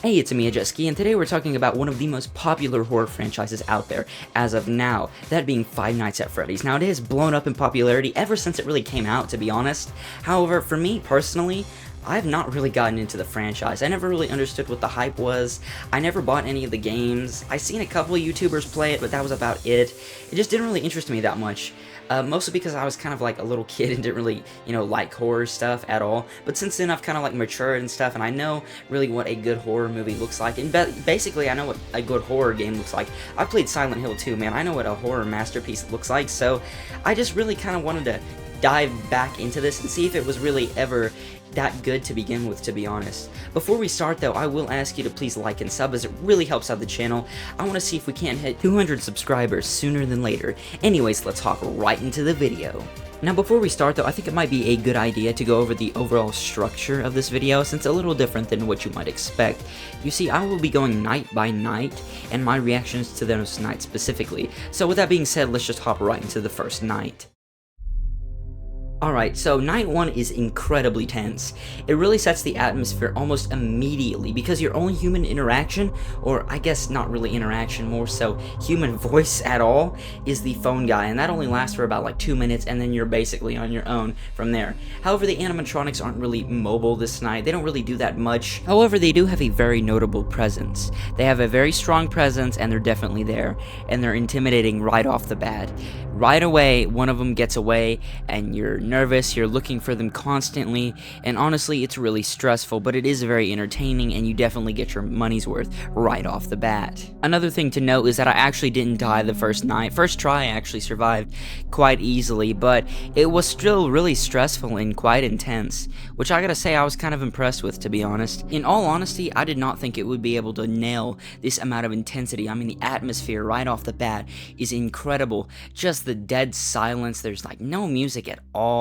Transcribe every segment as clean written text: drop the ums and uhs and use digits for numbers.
Hey, it's me, Ajeski, and today we're talking about one of the most popular horror franchises out there as of now, that being Five Nights at Freddy's. Now, it has blown up in popularity ever since it really came out, to be honest. However, for me personally, I've not really gotten into the franchise. I never really understood what the hype was. I never bought any of the games. I seen a couple of YouTubers play it, but that was about it. It just didn't really interest me that much. Mostly because I was kind of like a little kid and didn't really, like horror stuff at all. But since then, I've kind of like matured and stuff, and I know really what a good horror movie looks like. And basically, I know what a good horror game looks like. I played Silent Hill 2, man. I know what a horror masterpiece looks like. So I just really kind of wanted to dive back into this and see if it was really ever that good to begin with, to be honest. Before we start though, I will ask you to please like and sub, as it really helps out the channel. I want to see if we can't hit 200 subscribers sooner than later. Anyways, let's hop right into the video. Now, before we start though, I think it might be a good idea to go over the overall structure of this video, since it's a little different than what you might expect. You see, I will be going night by night, and my reactions to those nights specifically. So with that being said, let's just hop right into the first night. Alright, so night 1 is incredibly tense. It really sets the atmosphere almost immediately, because your only human interaction, or I guess not really interaction, more so human voice at all, is the phone guy, and that only lasts for about like 2 minutes, and then you're basically on your own from there. However, the animatronics aren't really mobile this night. They don't really do that much. However, they do have a very notable presence. They have a very strong presence, and they're definitely there, and they're intimidating right off the bat. Right away, one of them gets away, and you're nervous, you're looking for them constantly, and honestly, it's really stressful, but it is very entertaining, and you definitely get your money's worth right off the bat. Another thing to note is that I actually didn't die the first night. First try, I actually survived quite easily, but it was still really stressful and quite intense, which I gotta say I was kind of impressed with, to be honest. In all honesty, I did not think it would be able to nail this amount of intensity. I mean, the atmosphere right off the bat is incredible. Just the dead silence, there's like no music at all,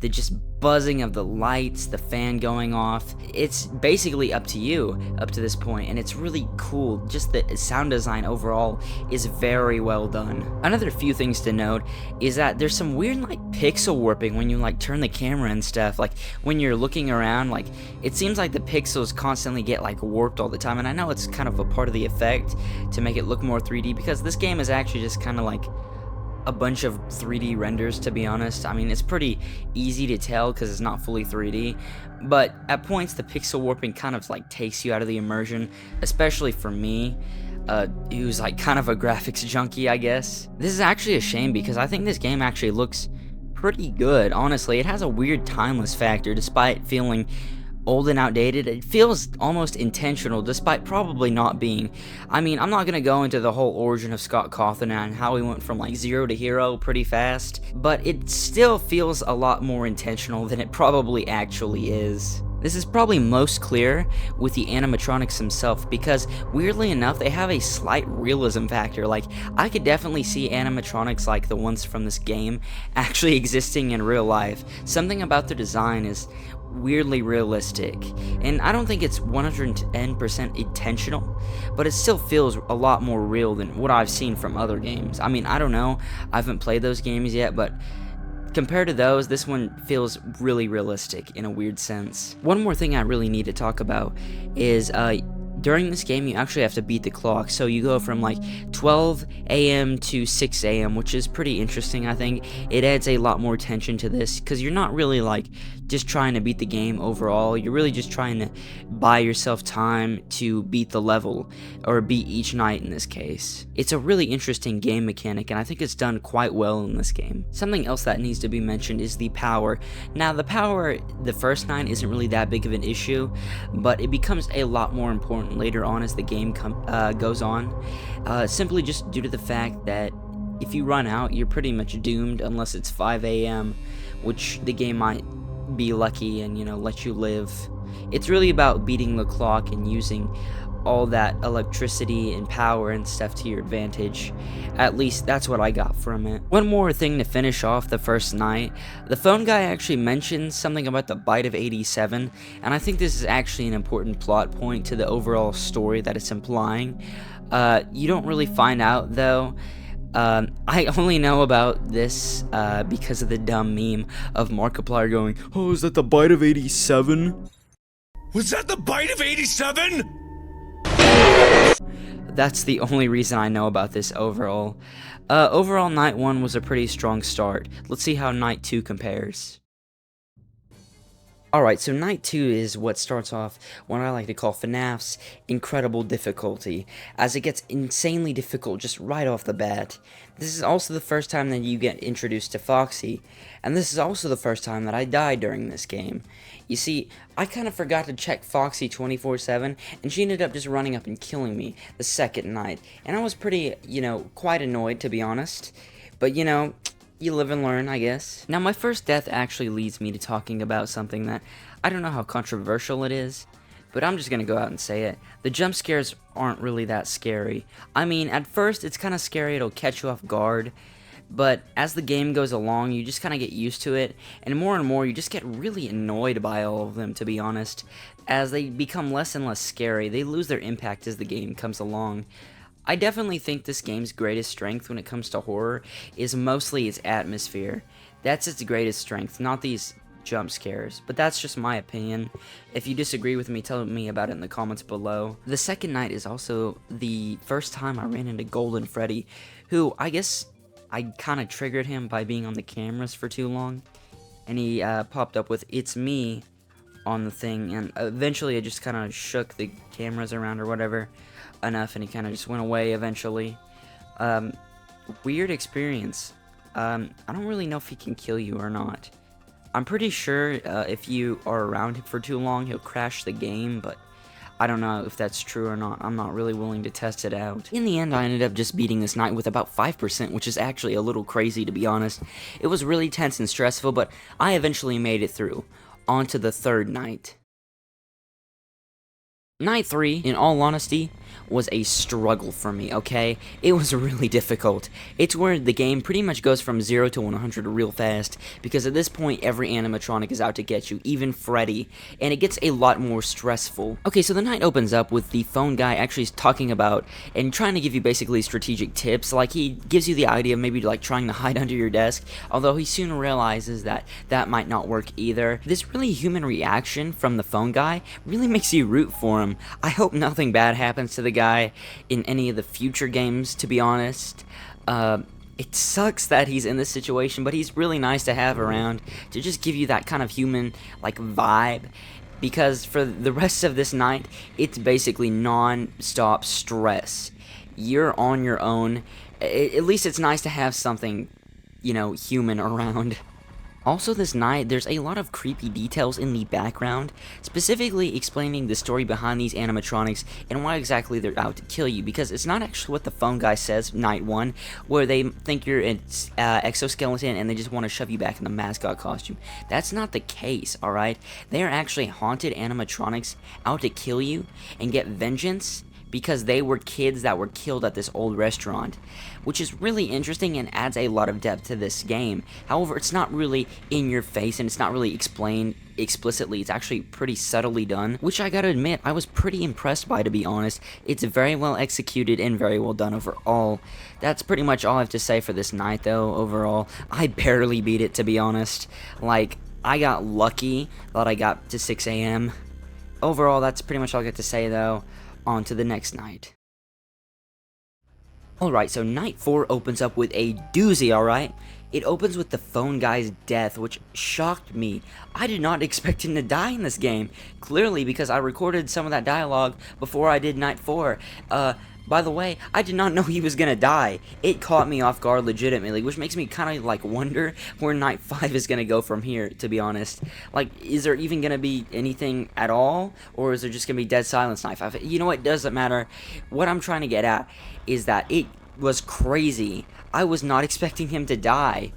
the just buzzing of the lights, the fan going off. It's basically up to you up to this point, and it's really cool. Just the sound design overall is very well done. Another few things to note is that there's some weird like pixel warping when you like turn the camera and stuff. Like when you're looking around, like it seems like the pixels constantly get like warped all the time, and I know it's kind of a part of the effect to make it look more 3D, because this game is actually just kind of like a bunch of 3D renders, to be honest. I mean, it's pretty easy to tell because it's not fully 3D, but at points the pixel warping kind of like takes you out of the immersion, especially for me, who's like kind of a graphics junkie, I guess. This is actually a shame, because I think this game actually looks pretty good, honestly. It has a weird timeless factor, despite feeling old and outdated. It feels almost intentional, despite probably not being. I mean, I'm not gonna go into the whole origin of Scott Cawthon and how he went from like zero to hero pretty fast, but it still feels a lot more intentional than it probably actually is. This is probably most clear with the animatronics themselves, because weirdly enough, they have a slight realism factor. Like, I could definitely see animatronics like the ones from this game actually existing in real life. Something about their design is weirdly realistic, and I don't think it's 110% intentional, but it still feels a lot more real than what I've seen from other games. I mean, I don't know, I haven't played those games yet, but compared to those, this one feels really realistic in a weird sense. One more thing I really need to talk about is during this game, you actually have to beat the clock, so you go from like 12 a.m. to 6 a.m., which is pretty interesting. I think it adds a lot more tension to this, because you're not really like just trying to beat the game overall. You're really just trying to buy yourself time to beat the level, or beat each night in this case. It's a really interesting game mechanic, and I think it's done quite well in this game. Something else that needs to be mentioned is the power. Now, the power the first night isn't really that big of an issue, but it becomes a lot more important later on as the game goes on, simply just due to the fact that if you run out, you're pretty much doomed unless it's 5 a.m., which the game might be lucky and, let you live. It's really about beating the clock and using all that electricity and power and stuff to your advantage. At least that's what I got from it. One more thing to finish off the first night. The phone guy actually mentions something about the bite of 87, and I think this is actually an important plot point to the overall story that it's implying. You don't really find out though. I only know about this because of the dumb meme of Markiplier going, "Oh, is that the bite of 87? Was that the bite of 87? That's the only reason I know about this overall. Overall, night 1 was a pretty strong start. Let's see how night 2 compares. Alright, so night 2 is what starts off what I like to call Fnafs incredible difficulty, as it gets insanely difficult just right off the bat. This is also the first time that you get introduced to Foxy, and this is also the first time that I died during this game. You see, I kind of forgot to check Foxy 24/7, and she ended up just running up and killing me the second night, and I was pretty, quite annoyed, to be honest. But, you live and learn, I guess. Now, my first death actually leads me to talking about something that I don't know how controversial it is, but I'm just gonna go out and say it. The jump scares aren't really that scary. I mean, at first, it's kind of scary, it'll catch you off guard, but as the game goes along, you just kind of get used to it, and more, you just get really annoyed by all of them, to be honest. As they become less and less scary, they lose their impact as the game comes along. I definitely think this game's greatest strength when it comes to horror is mostly its atmosphere. That's its greatest strength, not these jump scares, but that's just my opinion. If you disagree with me, tell me about it in the comments below. The second night is also the first time I ran into Golden Freddy, who I guess I kind of triggered him by being on the cameras for too long, and he popped up with "It's me" on the thing, and eventually I just kind of shook the cameras around or whatever enough, and he kind of just went away eventually. Weird experience. I don't really know if he can kill you or not. I'm pretty sure if you are around him for too long, he'll crash the game, but I don't know if that's true or not. I'm not really willing to test it out. In the end, I ended up just beating this night with about 5%, which is actually a little crazy, to be honest. It was really tense and stressful, but I eventually made it through. On to the third night. Night 3, in all honesty, was a struggle for me, okay? It was really difficult. It's where the game pretty much goes from 0 to 100 real fast, because at this point, every animatronic is out to get you, even Freddy, and it gets a lot more stressful. Okay, so the night opens up with the phone guy actually talking about and trying to give you basically strategic tips. Like, he gives you the idea of maybe like trying to hide under your desk, although he soon realizes that that might not work either. This really human reaction from the phone guy really makes you root for him. I hope nothing bad happens to the guy in any of the future games, to be honest. It sucks that he's in this situation, but he's really nice to have around to just give you that kind of human, like, vibe. Because for the rest of this night, it's basically non-stop stress. You're on your own. At least it's nice to have something, human around. Also this night, there's a lot of creepy details in the background, specifically explaining the story behind these animatronics and why exactly they're out to kill you, because it's not actually what the phone guy says night 1, where they think you're an exoskeleton and they just want to shove you back in the mascot costume. That's not the case, alright? They are actually haunted animatronics out to kill you and get vengeance, because they were kids that were killed at this old restaurant, which is really interesting and adds a lot of depth to this game. However, it's not really in your face and it's not really explained explicitly. It's actually pretty subtly done, which I gotta admit, I was pretty impressed by, to be honest. It's very well executed and very well done overall. That's pretty much all I have to say for this night, though, overall. I barely beat it, to be honest. Like, I got lucky that I got to 6 AM. Overall, that's pretty much all I get to say, though. On to the next night. Alright, so night 4 opens up with a doozy, alright? It opens with the phone guy's death, which shocked me. I did not expect him to die in this game. Clearly, because I recorded some of that dialogue before I did night 4. By the way, I did not know he was gonna die. It caught me off guard legitimately, which makes me kind of like wonder where night 5 is gonna go from here, to be honest. Like, is there even gonna be anything at all? Or is there just gonna be dead silence night 5? You know what, it doesn't matter. What I'm trying to get at is that it was crazy. I was not expecting him to die.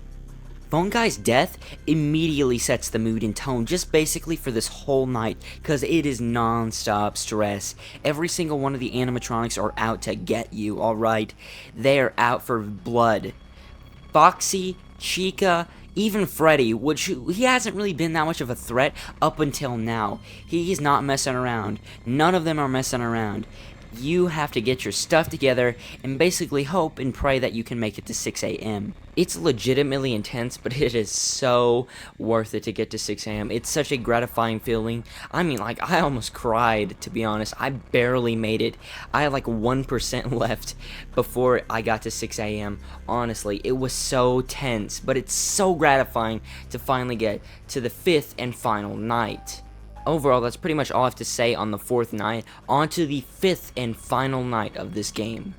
Phone Guy's death immediately sets the mood and tone just basically for this whole night, because it is non-stop stress. Every single one of the animatronics are out to get you, alright? They are out for blood. Foxy, Chica, even Freddy, which he hasn't really been that much of a threat up until now. He's not messing around. None of them are messing around. You have to get your stuff together and basically hope and pray that you can make it to 6 AM. It's legitimately intense, but it is so worth it to get to 6 a.m. It's such a gratifying feeling. I mean, like, I almost cried, to be honest. I barely made it. I had like 1% left before I got to 6 a.m. Honestly, it was so tense, but it's so gratifying to finally get to the 5th and final night. Overall, that's pretty much all I have to say on the 4th night. On to the 5th and final night of this game.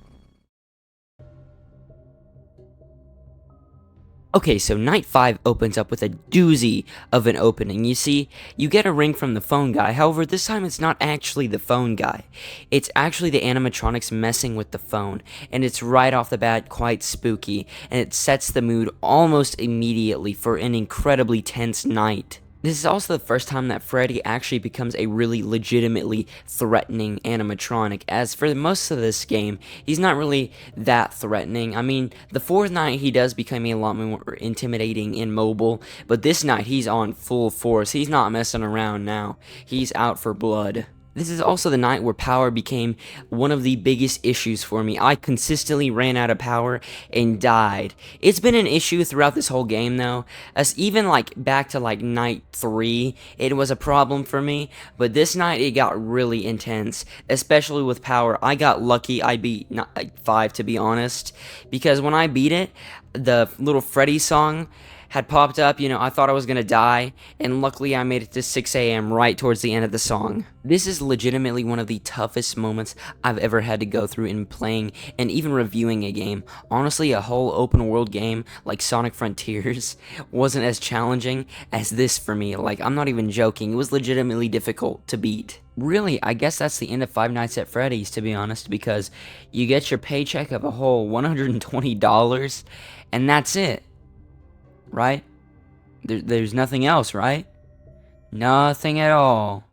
Okay, so night 5 opens up with a doozy of an opening. You see, you get a ring from the phone guy. However, this time it's not actually the phone guy. It's actually the animatronics messing with the phone, and it's right off the bat quite spooky, and it sets the mood almost immediately for an incredibly tense night. This is also the first time that Freddy actually becomes a really legitimately threatening animatronic, as for most of this game, he's not really that threatening. I mean, the 4th night he does become a lot more intimidating and mobile, but this night he's on full force. He's not messing around now. He's out for blood. This is also the night where power became one of the biggest issues for me. I consistently ran out of power and died. It's been an issue throughout this whole game though, as even like back to like night 3, it was a problem for me, but this night it got really intense, especially with power. I got lucky I beat night 5 to be honest, because when I beat it, the little Freddy song had popped up, you know, I thought I was gonna die, and luckily I made it to 6 a.m. right towards the end of the song. This is legitimately one of the toughest moments I've ever had to go through in playing and even reviewing a game. Honestly, a whole open world game like Sonic Frontiers wasn't as challenging as this for me. Like, I'm not even joking, it was legitimately difficult to beat. Really, I guess that's the end of Five Nights at Freddy's, to be honest, because you get your paycheck of a whole $120, and that's it. Right? There's nothing else, right? Nothing at all.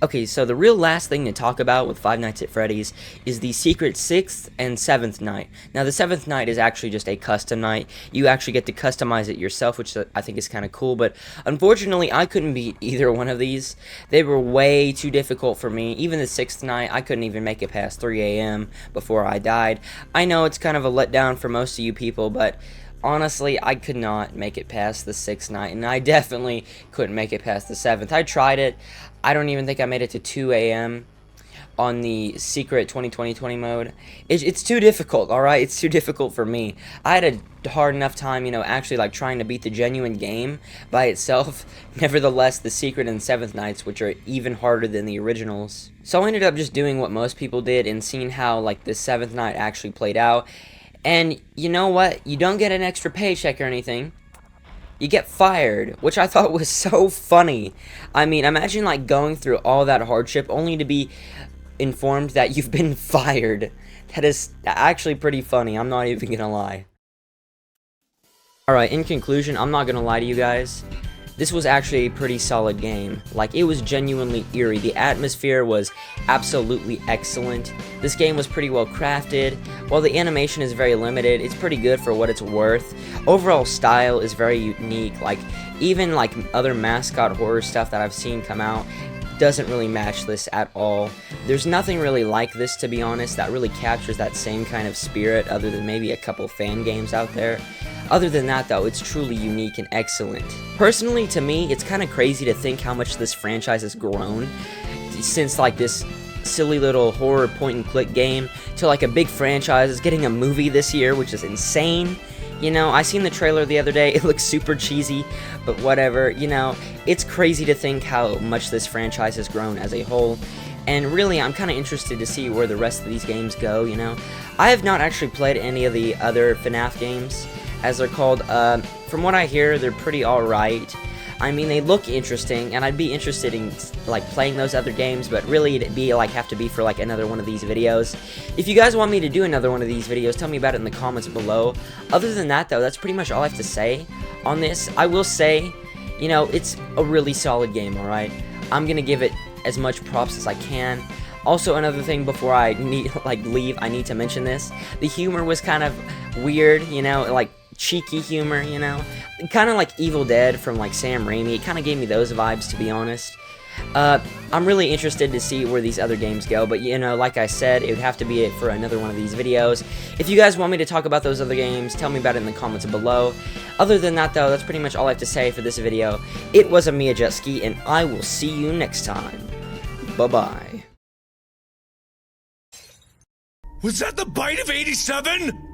Okay, so the real last thing to talk about with Five Nights at Freddy's is the secret 6th and 7th night. Now, the 7th night is actually just a custom night. You actually get to customize it yourself, which I think is kind of cool, but unfortunately, I couldn't beat either one of these. They were way too difficult for me. Even the 6th night, I couldn't even make it past 3 a.m. before I died. I know it's kind of a letdown for most of you people, but honestly, I could not make it past the 6th night, and I definitely couldn't make it past the 7th. I tried it. I don't even think I made it to 2 a.m. on the secret 2020 mode. It's too difficult, alright? It's too difficult for me. I had a hard enough time, you know, actually like trying to beat the genuine game by itself. Nevertheless, the secret and 7th nights, which are even harder than the originals. So I ended up just doing what most people did and seeing how like the 7th night actually played out. And you know what? You don't get an extra paycheck or anything. You get fired, which I thought was so funny. I mean, imagine like going through all that hardship only to be informed that you've been fired. That is actually pretty funny, I'm not even gonna lie. Alright, in conclusion, I'm not gonna lie to you guys. This was actually a pretty solid game. Like, it was genuinely eerie. The atmosphere was absolutely excellent. This game was pretty well crafted. While the animation is very limited, it's pretty good for what it's worth. Overall style is very unique. Like, even like other mascot horror stuff that I've seen come out doesn't really match this at all. There's nothing really like this, to be honest, that really captures that same kind of spirit, other than maybe a couple fan games out there. Other than that, though, it's truly unique and excellent. Personally, to me, it's kind of crazy to think how much this franchise has grown since, like, this silly little horror point-and-click game to, like, a big franchise is getting a movie this year, which is insane. You know, I seen the trailer the other day, it looks super cheesy, but whatever, you know, it's crazy to think how much this franchise has grown as a whole. And really, I'm kind of interested to see where the rest of these games go, you know. I have not actually played any of the other FNAF games, as they're called. From what I hear, they're pretty alright. I mean, they look interesting, and I'd be interested in, like, playing those other games, but really, it'd be, like, have to be for, like, another one of these videos. If you guys want me to do another one of these videos, tell me about it in the comments below. Other than that, though, that's pretty much all I have to say on this. I will say, you know, it's a really solid game, alright? I'm gonna give it as much props as I can. Also, another thing before I leave, I need to mention this. The humor was kind of weird, you know, like, cheeky humor, you know? Kind of like Evil Dead from like Sam Raimi. It kind of gave me those vibes, to be honest. I'm really interested to see where these other games go, but you know, like I said, it would have to be it for another one of these videos. If you guys want me to talk about those other games, tell me about it in the comments below. Other than that though, that's pretty much all I have to say for this video. It was a Mia Jetski, and I will see you next time. Bye-bye. Was that the bite of 87?